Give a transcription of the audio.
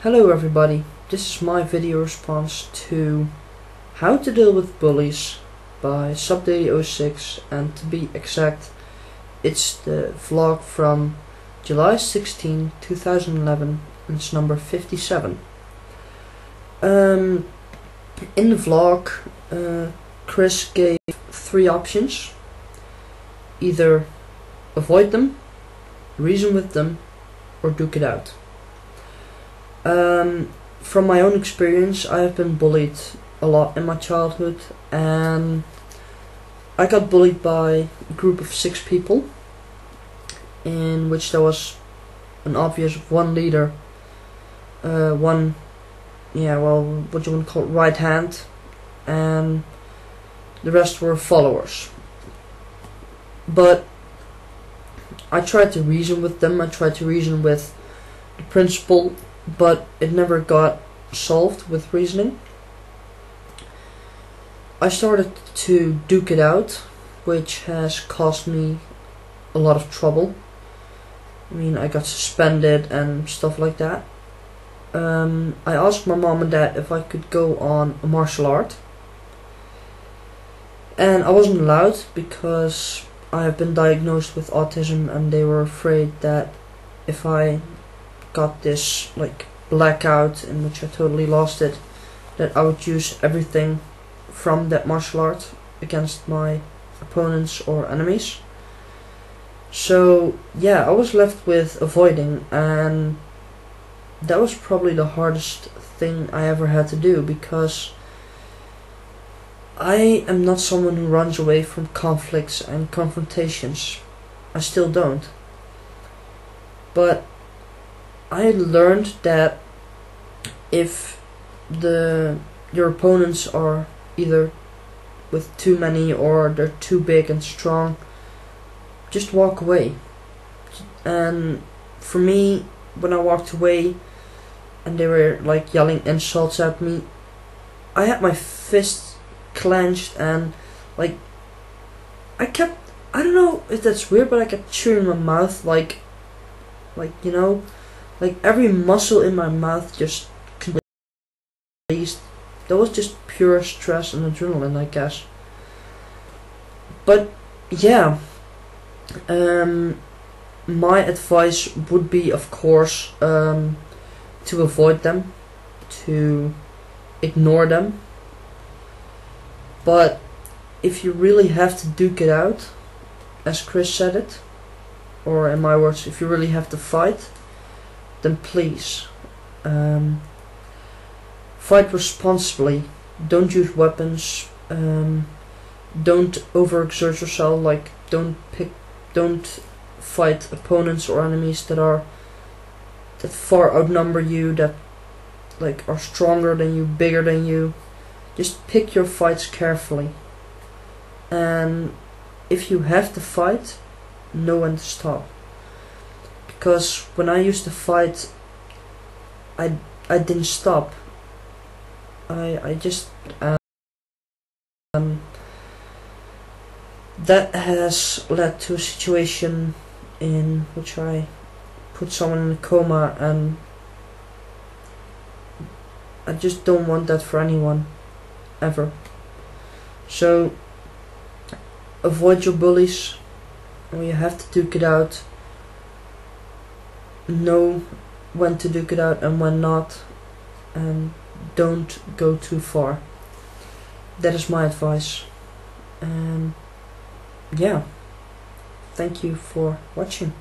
Hello everybody, this is my video response to How to Deal with Bullies by SupDaily06, and to be exact, it's the vlog from July 16, 2011, and it's number 57. In the vlog, Chris gave 3 options: either avoid them, reason with them, or duke it out. From my own experience, I have been bullied a lot in my childhood, and I got bullied by a group of 6 people, in which there was an obvious one leader, what you want to call it, right hand, and the rest were followers. But I tried to reason with them, I tried to reason with the principal, but it never got solved with reasoning. I started to duke it out, which has cost me a lot of trouble. I mean, I got suspended and stuff like that. I asked my mom and dad if I could go on a martial art, and I wasn't allowed because I have been diagnosed with autism, and they were afraid that if I got this blackout in which I totally lost it, that I would use everything from that martial art against my opponents or enemies. So yeah, I was left with avoiding, and that was probably the hardest thing I ever had to do, because I am not someone who runs away from conflicts and confrontations. I still don't. But I learned that if your opponents are either with too many or they're too big and strong, just walk away. And for me, when I walked away and they were yelling insults at me, I had my fists clenched, and I don't know if that's weird, but I kept chewing my mouth every muscle in my mouth just released. That was just pure stress and adrenaline, I guess. But yeah, my advice would be, of course, to avoid them, to ignore them. But if you really have to duke it out, as Chris said it, or in my words, if you really have to fight, then please fight responsibly. Don't use weapons. Don't overexert yourself. Don't fight opponents or enemies that far outnumber you, that are stronger than you, bigger than you. Just pick your fights carefully, and if you have to fight, know when to stop. Because when I used to fight, I didn't stop. I just that has led to a situation in which I put someone in a coma, and I just don't want that for anyone, ever. So avoid your bullies. When you have to duke it out, know when to duke it out and when not, and don't go too far. That is my advice. And yeah, thank you for watching.